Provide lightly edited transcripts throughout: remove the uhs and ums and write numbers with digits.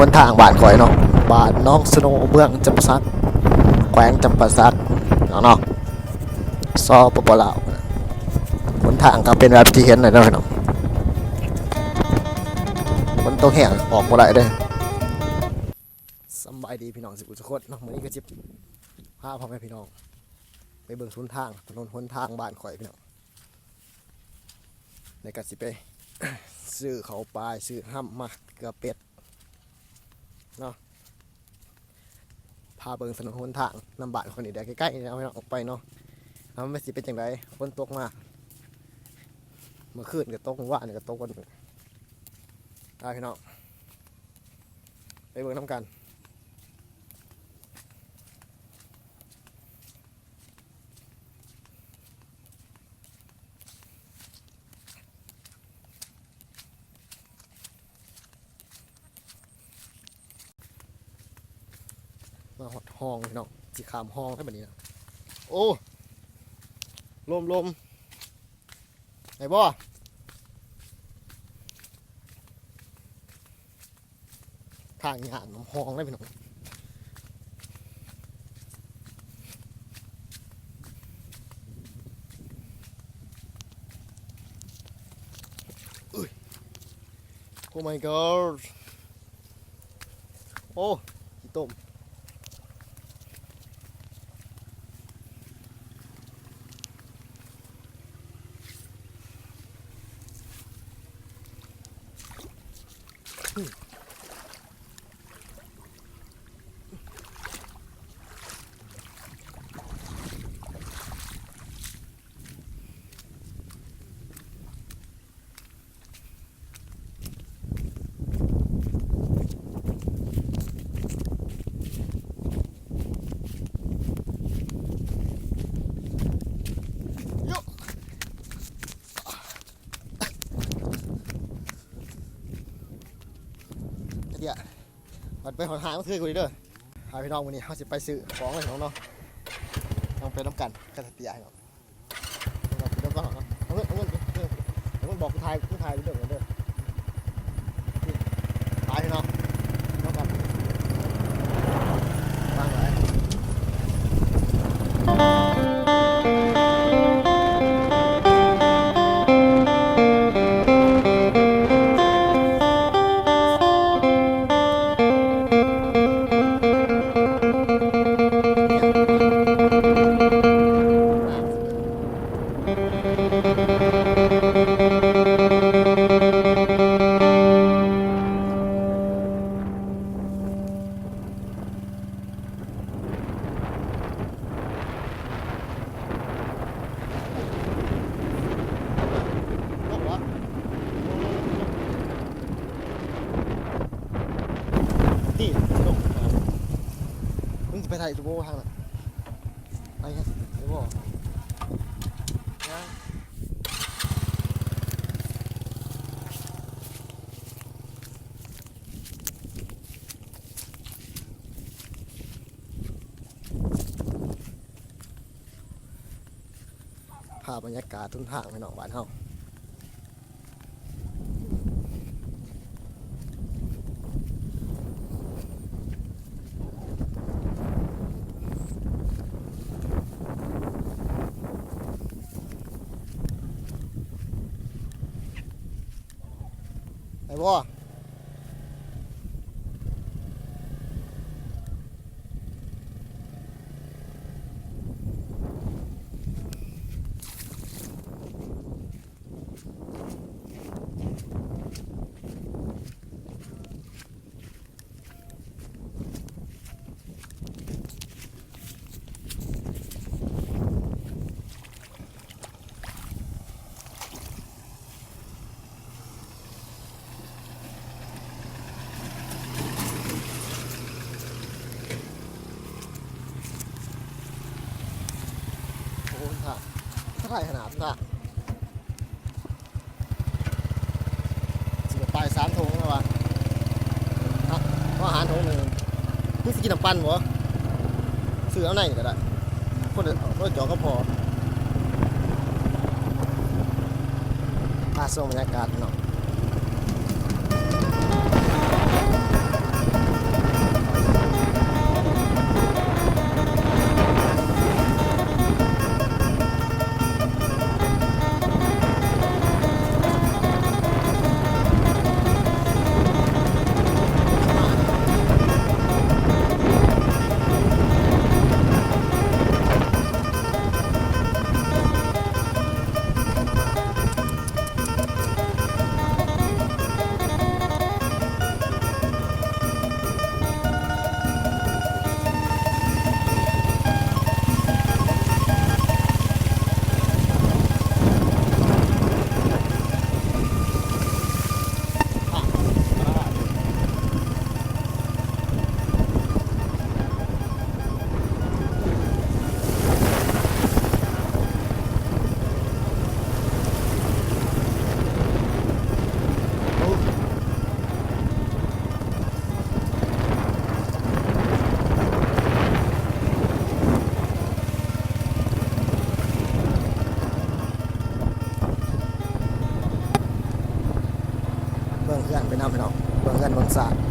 นทางบ้านข่อยเนาะบ้านน้องสโนเมืองจำสักแขวงจำปาสักเนาะซอปปลาวหนทางก็เป็นแบบที่เห็นเลยเนาะพี่น้องฝนตกแห้งออกบ่ได้เด้อสบายดีพี่น้องสิบุญสุขเนาะมื้อนี้ก็สิพาพ่อแม่พี่น้องไปเบิ่งถนนทางบ้านข่อยพี่น้องในก็สิไป ซื้อเขาปลายซื้อห้ำมาเกลือเป็ดเนาะพาเบิ่งถนนหนทางนำบ้านคนนี้เดี๋ยวใกล้ๆนี่เอาออกไปเนาะมันไม่สิเป็นจังไดฝนตกมาเมื่อคืนก็ตกว่านี่ก็ตกวันนี้พี่น้องไปเบิ่งน้ำกันมาหดห้องพี่น้องสีขามห้องให้แบบนี้นะโอ้ลมไหนบ่ทางหยาดน้ำห้องได้พี่น้องโอ้ my god โอ้ขี้ต้มมันไปหาเพื่อนกูดิเด้อหาพี่น้องวันนี้เขาสิไปซื้อของเลยน้องเนาะต้องไปน้ำกันกระเตียเนาะเดี๋ยวก็เนาะเอาเงินบอกกูถ่ายเด้อเด้อตายพี่น้องน้องกันวางไว้ไปถ่ายจูโบทางน่ะไปกันจูโบนะภาพบรรยากาศทุ่งทางไปหนองบ้านเฮาไอ้บ่ถ่ายขนาดน่ะสิบปลาย3 ถุงนะวะอาหารถุงหนึ่งนี่สกินน้ำปั้นวะซื้อเอาไหนก็ได้คนจอก็พอพาส่งบรรยากาศเนาะ ศาสตร์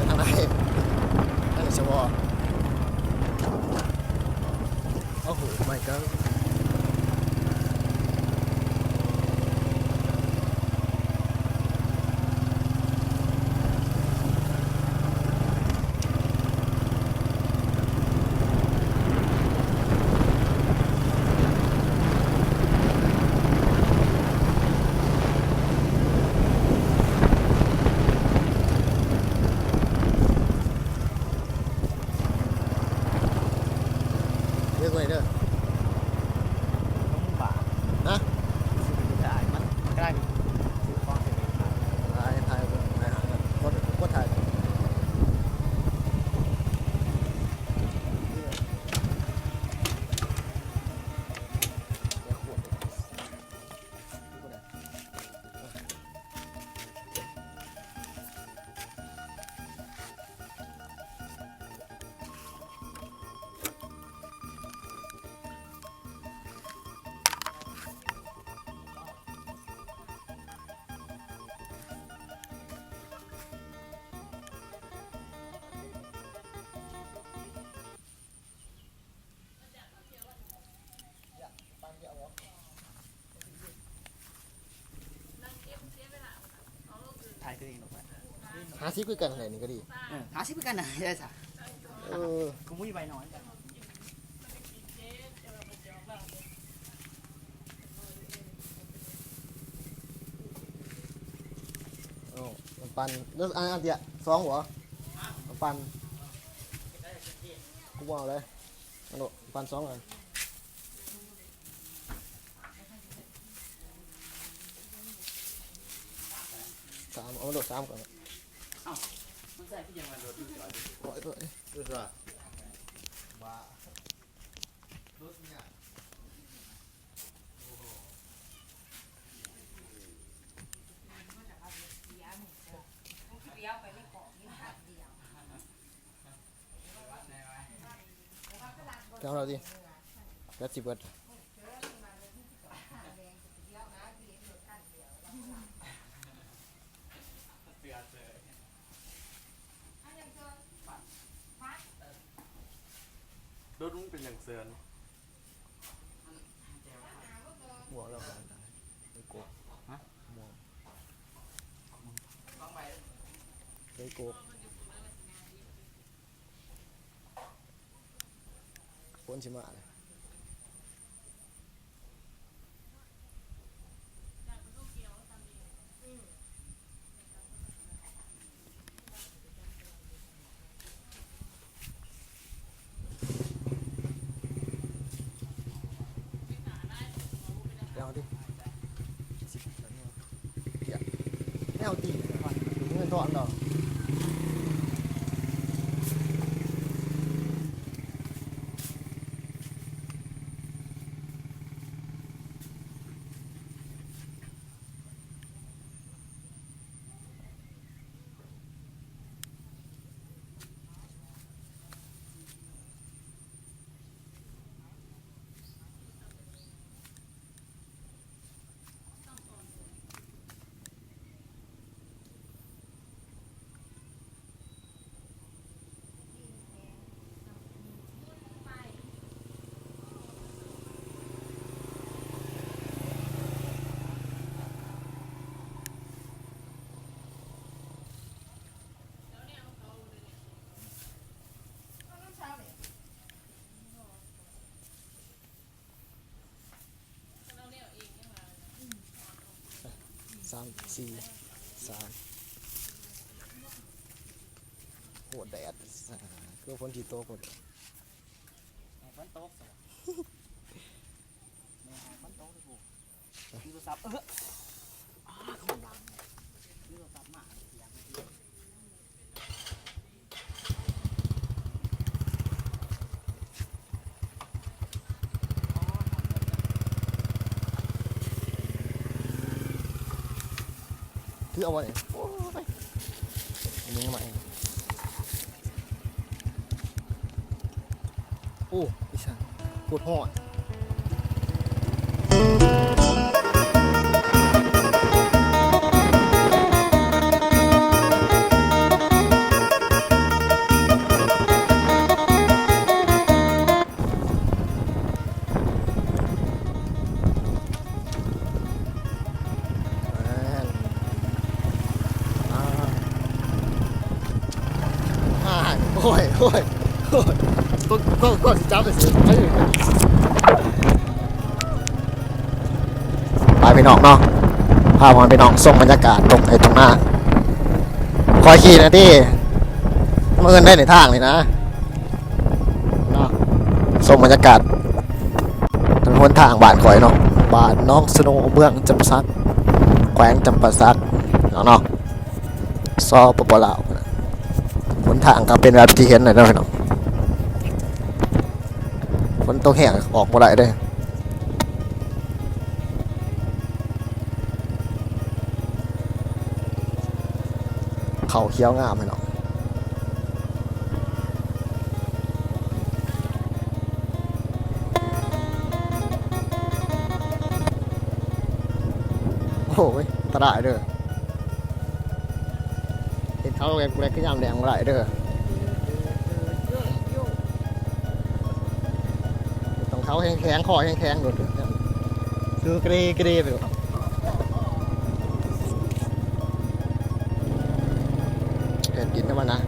ทางไหนทางไหนชวโอ้โหไม่ก็เรียกไว้เด้อ ป่า นะ ได้มันใกล้ซื้อของเสร็จ ถ่ายถ่ายถ่ายหากันกดถ่ายถ่ายตัวเองลงไป หาซิปคือกันไหนนี่ก็ดี หาซิปกันนะได้จ้ะ เออ กูมุ้ยใบน้อย โอ้มันปันแล้วอันเดียวสองหัวมันปันกูเอาเลยอันโดปันสองอันสามเอามาโดดสามก่อน มันใส่ที่ยังมันรถอยู่จอด โอ้ยโอ้ย ดูสิว่า ว้า เลี้ยวไปไม่เกาะนี่ค่ะเดียว เจ้าเราดิแปดสิบเบิด รถมึงเป็นอย่างเซิน หัวเราไปโกกมองไปโกกพ้นชิมาเลย เอาดิสิบไม่เอาตีเงินทอนดอกสามสี่สามโหดแดดก็คนที่โตคน ฟันโต๊ะสองฟันโต๊ะเลยกูยูโรศัพท์ขมลังยูโรศัพท์มากอย่างนี้ คือเอาไว้โอ้ย นี้ใหม่โอ้อีสังโคตรฮอดโอ้ยโอ้ยโอ้ยก็สิจับไปสิไปพี่น้องเนาะพาพี่น้องส่งบรรยากาศตรงหน้าคอยขี่นะที่เมื่อได้ในทางเลยนะเนาะส่งบรรยากาศถนนทางบ้านคอยเนาะบ้านน้องสโนเมืองจำปาสักแขวงจำปาสักเนาะซอปปลาวหนทางก็เป็นแบบที่เห็นเลยนะพี่น้องฝนตกแห้งออกมาได้เลยเขาเขียวงามพี่น้องโอ้ยตลาดเด้อเห็นเขาแรงแรงขึ้นยามแรงมาได้เด้อต้องเขาแข็งคอแข็งโดดคือกรีไปเลยเห็นกินได้มั้ยนะ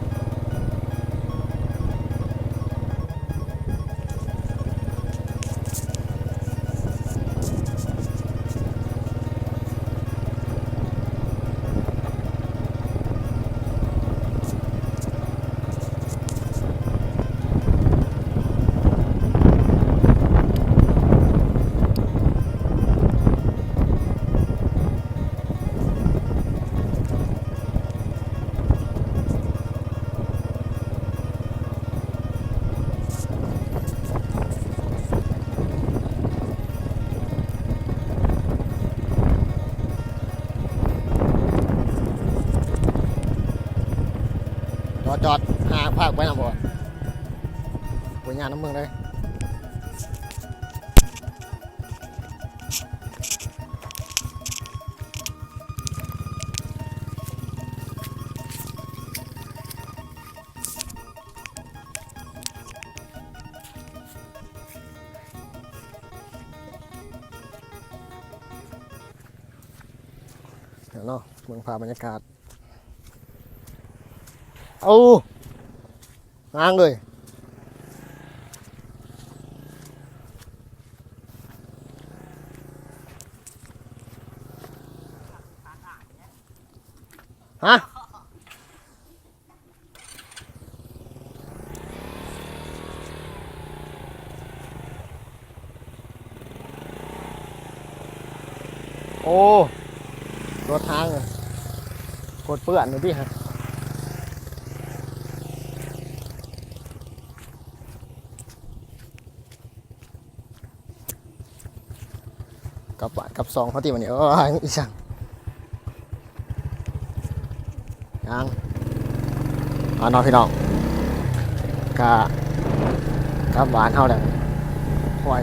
จอดหาภาคไปนะบ่ไปงานน้ำเมืองเลยเดี๋ยวเนาะเมืองพาบรรยากาศเอางางเลยฮะโอ้รถทางเลยกดเปื้อนเลยพี่ฮะกับบ้านกับซองเขาตีวันนี้อีสังยังน้องพี่น้องกับบ้านเขาแหละคอย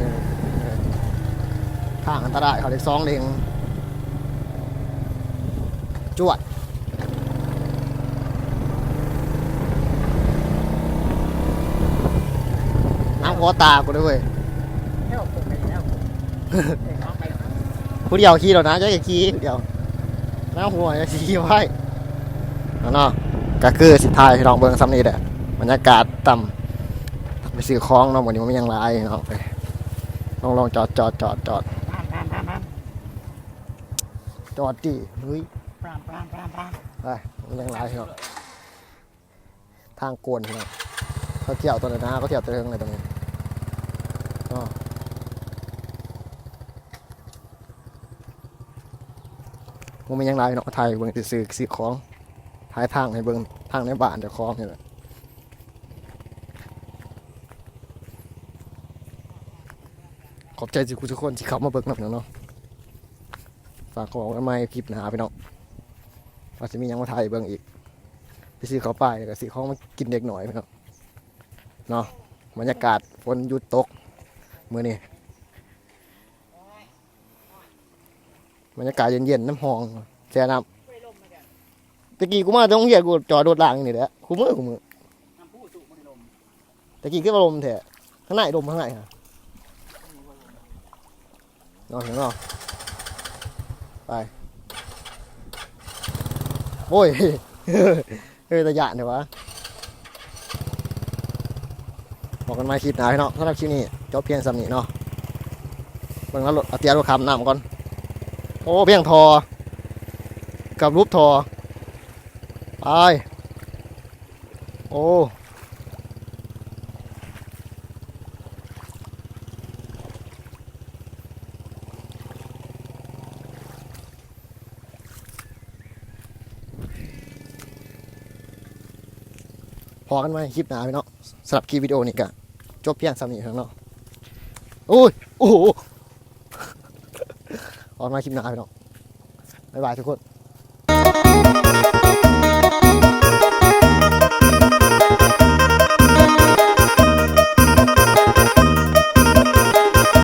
ทางอันตรายเขาเด็กซองเด้งจวดน้ำคอตากูด้วยเว้ยผู้เดียวขี่แล้วนะจะขี่เดียวน้ำหัวจะขี่ไว้เนาะก็คือสิทายพี่น้องเบิ่งซ้ำนี่แหละบรรยากาศต่ำไปซื้อของเนาะวันนี้มันไม่ยังไรเนาะไปลองจอดดิเฮ้ยไปมันยังไรเนาะทางโกนเนาะเขาเที่ยวตัวนั้นนะเขาเที่ยวตัวเรื่องอะไรตรงนี้มันไม่ยังไรเนาะไทยเบิ่งซื้อของท้ายทางให้เบิ่งทางในบ้านเดี๋ยวคล้องนี่แหละขอบใจทุกคนที่เข้ามาเบิ่งเนาะฝากของไว้ไม่คลิปหนาพี่น้องว่าจะมียังมาถ่ายเบิ่งอีก ซื้อเขาวปลายแล้วก็ซื้อของมากินเด็กหน่อยพี่น้องเนาะบรรยากาศฝนหยุดตกมื้อนี้บรรยากาศเย็นๆน้ำหองแช่น้ำตะกี้กูมาตรงเหี้ยกูจอดรถล่างนี่แหละกูมือ น้ำผู้สูบมันลม ตะกี้ก็ลมแท้ข้างในลมข้างในฮะนอนเห็นเนาะไปโอ้ย ตะยานเถอะวะบอกกันมาคลิปหน้าพี่เนาะสำหรับคลิปนี้จบเพียงสำนี้เนาะเบิ่งแล้วเอาเตียรถคำน้ำก่อนโอ้เพียงทอกับรูปทอไปโอ้พอกันไหมคลิปหน้าพี่เนาะสำหรับคลิปวิดีโอนี้ก็จบเพียงสำนี้เนาะโอ้ยโอ้โห ออกมาคลิปหน้าพี่เนาะบ๊ายบายทุกคน